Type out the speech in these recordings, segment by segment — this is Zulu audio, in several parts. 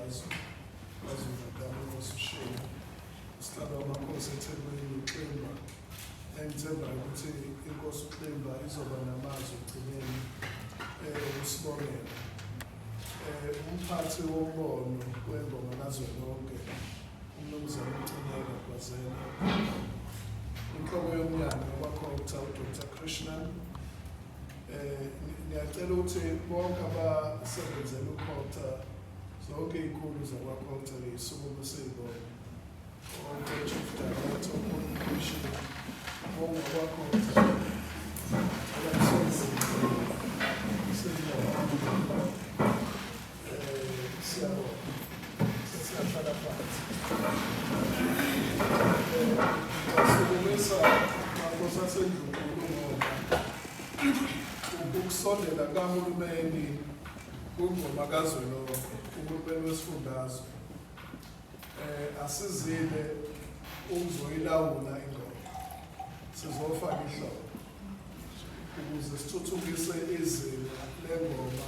ngazo Natal Association sihlaba amakhosi eThekwini uXimba engithemba ukuthi inkosi uXimba izoba namazwi egcineni usibongela umphathi wombono wengoma kazwelonke umnumzane uCineka Gwazela inhloko yomnyango wabakhokha uDr Krishnan ngiyacela ukuthi bonke abasebenzela ukhokha zonke izikhulu zakwakhokha leyisuku besibona Chief Director Communication wakwakhokha ukusondela kahulumeni kungoma kazwelonke uhulumeni wesifundazwe asizile ukuzoyilawula ingoma sizofaka ihloko ukuze sithuthukise izinga lengoma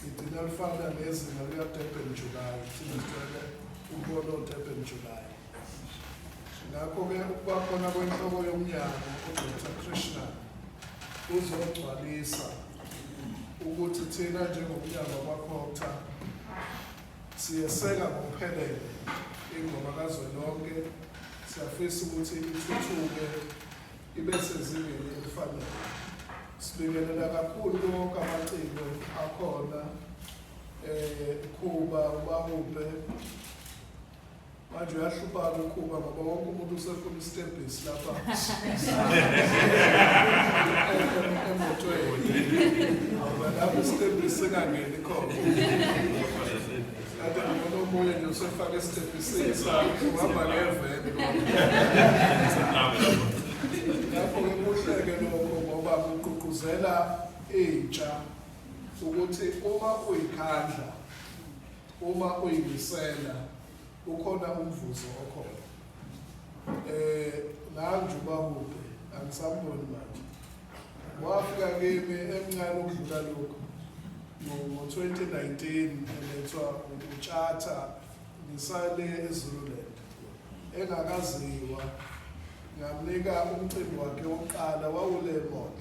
igcina lifana nezinga lika-Durban July thina sicela ukubona uDurban July ngakho-ke ukubakhona kwenhloko yomnyango uDr Krishnan uzogcwalisa ukuthi thina njengomnyango wabakhokha siyeseka ngokuphelele ingoma kazwelonke siyafisa ukuthi ithuthuke ibe sezingeni elifanele sibingelela kakhulu konke amaciko akhona Khuba uBahube manje uyahlupha uKhuba ngoba wonke umuntu usefuna isitebhisi lapha emotweni lapho isitebhisi singangeni khona kade ngibona omunye nje usefaka isitebhisini sakhe uhamba ngeveni lapho-ke kuhleke lokho ngoba kugqugquzela intsha ukuthi uma uyikhandla uma uyimisela ukhona umvuzo okhona nanje uBahube angisamboni manje wafika kimi emncane ukudlula lokho ngo-2019 elethwa uTshatha ngisale eZululand engakaziwa ngamnika umcimbi wakhe wokuqala wawuLemon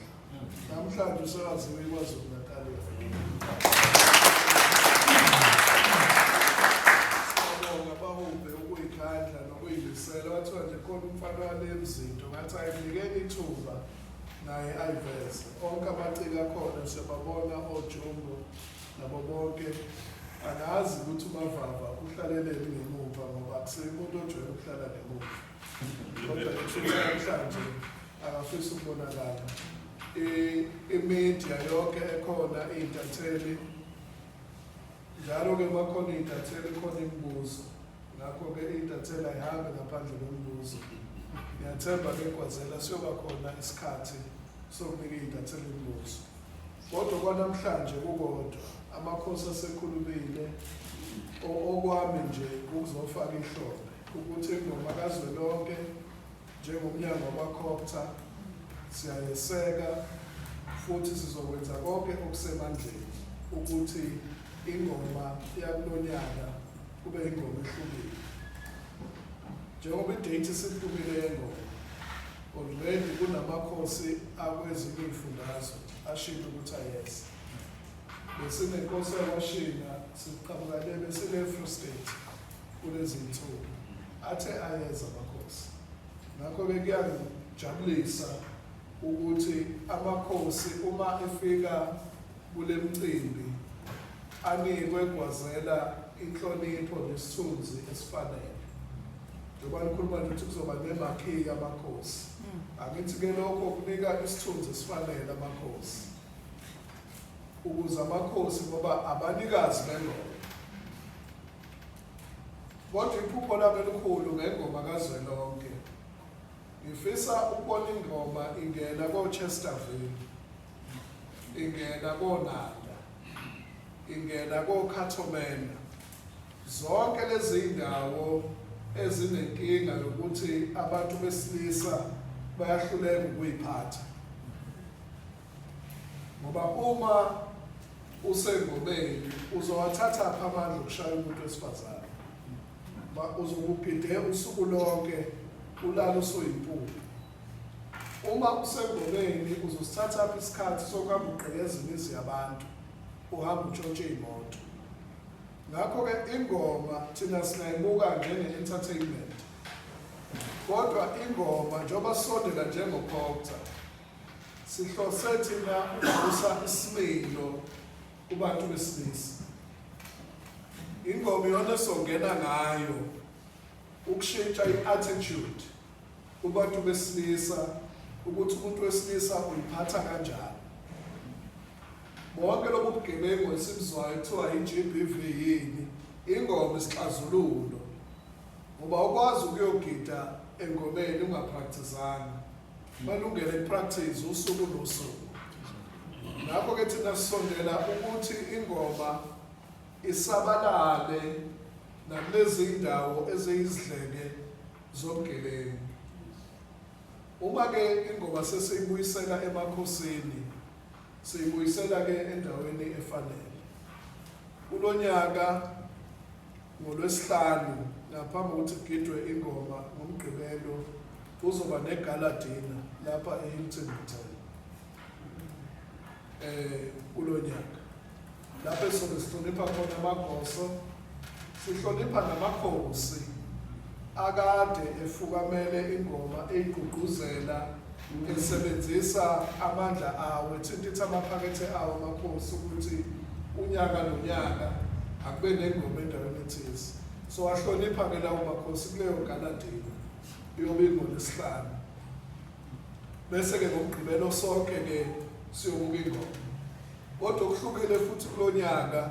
namhlanje usewaziwa iKwaZulu-Natal Bahube ukuyikhandla nokuyimisela wathiwa nje khona umfana wale mzinto ngathi ayimnikeni ithuba naye ayiveze onke amaciko akhona siyababona oJumbo nabo bonke angazi ukuthi uMavava uhlaleleni ngemuva ngoba akusiyo umuntu ojwayele ukuhlala ngemuva kodwa namhlanje akafisa ukubonakala imedia yonke ekhona iy'ntatheli njalo-ke bakhona iy'ntatheli khona imibuzo ngakho-ke iy'ntatheli ayihambe ngaphandle kwemibuzo ngiyathemba-ke Gwazela siyoba khona isikhathi sokunika iy'ntatheli imibuzo kodwa kwanamhlanje kukodwa amakhosi asekhulumile okwami nje ukuzofaka ihlombe ukuthi ingoma kazwelonke njengomnyango wabakhokha siyayeseka futhi sizokwenza konke okusemandleni ukuthi ingoma yakulonyaka kube ingoma ehlukile njengoba idate isihlukile yengoma already kunamakhosi akwezinye iy'fundazwe ashilo ukuthi ayeza besinenkosi yakwashina siqhamukane besine-Free State kulezi iy'nsuku athe ayeza amakhosi ngakho-ke kuyangijabulisa ukuthi amakhosi uma efika kule mcimbi anikwe Gwazela inhlonipho nesithunzi esifanele njengoba nikhuluma nje ukuthi kuzoba nemakhiyi amakhosi angithi-ke lokho kunika isithunzi esifanele amakhosi ukuze amakhosi ngoba abanikazi bengoma kodwa iphupho lami elikhulu ngengoma kazwelonke ngifisa ukubona ingoma ingena ko-Chesterville ingena koNanda ingena koKhathomela zonke lezi iy'ndawo ezinenkinga yokuthi abantu besilisa bayahluleka ukuyiphatha ngoba uma usengomeni uzowathatha apha amandla okushaya umuntu wesifazane. Uzokugide usuku lonke ulala usoyimpuphu. Uma usengomeni uzosithatha apha isikhathi sokuhamba ugqekeza imizi yabantu, uhamba utshontshe iy'moto. Ngakho-ke ingoma thina singayibuka njenge-entertainment. Kodwa ingoma njengoba sisondela njengo-Proctor, sihlose thina ukuvusa isimilo kubantu besilisa. Ingoma iyona esongena ngayo ukushintsha i-attitude kubantu besilisa ukuthi umuntu wesilisa uyiphatha kanjani. Bonke lobu bugebengu esibuzwayo kuthiwa i-GBV yini, ingoma isixazululo. Ngoba ukwazi ukuyogida engomeni ungapracticanga. Kumele ungene ku-practice usuku nosuku. Ngakho-ke thina sisondela ukuthi ingoma isabalale nakulezi indawo eziyizidleke zobugebengu. Uma-ke ingoma sesiyibuyisela emakhosini, siyibuyisela-ke endaweni efanele. Kulo nyaka ngoLwesihlanu ngaphambi kokuthi kugidwe ingoma ngoMgqibelo kuzoba negala dinner lapha eHilton Hotel. Kulo nyaka lapho sobe sihlonipha khona amagoso, sihlonipha namakhosi akade efukamele ingoma eyigqugquzela esebenzisa amandla awo, ethinta amaphakethe awo amakhosi ukuthi unyaka nonyaka akube nengoma endaweni ethize. So ahlonipha-ke lawo makhosi kuleyo gala dinner iyobe ngoLwesihlanu. Bese-ke ngoMgqibelo sonke-ke siyobuka ingoma. Kodwa okuhlukile futhi kulo nyaka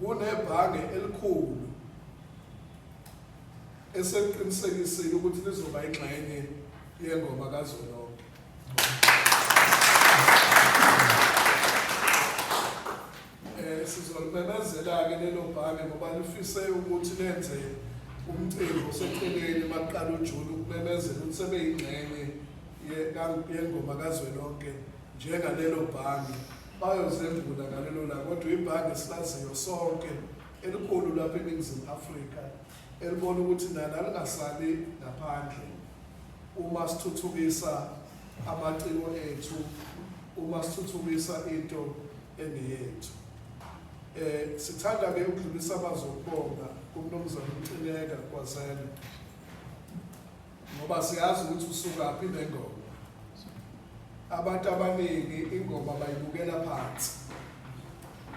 kunebhange elikhulu eseliqinisekisile ukuthi lizoba ingxenye yengoma kazwelonke. Sizolimemezela-ke lelo bhange ngoba lifise ukuthi lenze umcimbi oseceleni maqala uJuni ukumemezela ukuthi sebeyingxenye yengoma kazwelonke njengalelo bhange. Bayozembula ngalelo langa, kodwa ibhange silaziyo sonke elikhulu lapha eNingizimu Afrika elibona ukuthi nalo lingasali ngaphandle uma sithuthukisa amaciko ethu, uma sithuthukisa into engiyethu. Sithanda-ke ukudlulisa amazwi okubonga kuMnumzane uMcineka Nkwazela ngoba siyazi ukuthi usukaphi nengoma. Abantu abaningi ingoma bayibukela phansi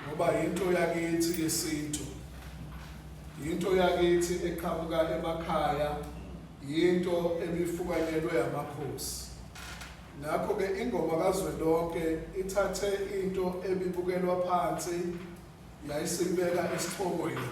ngoba into yakithi yesintu, into yakithi eqhamuka emakhaya, into ebifukanyelwe amakhosi. Ngakho-ke ingoma kazwelonke ithathe into ebibukelwa phansi yayisibeka esithongweni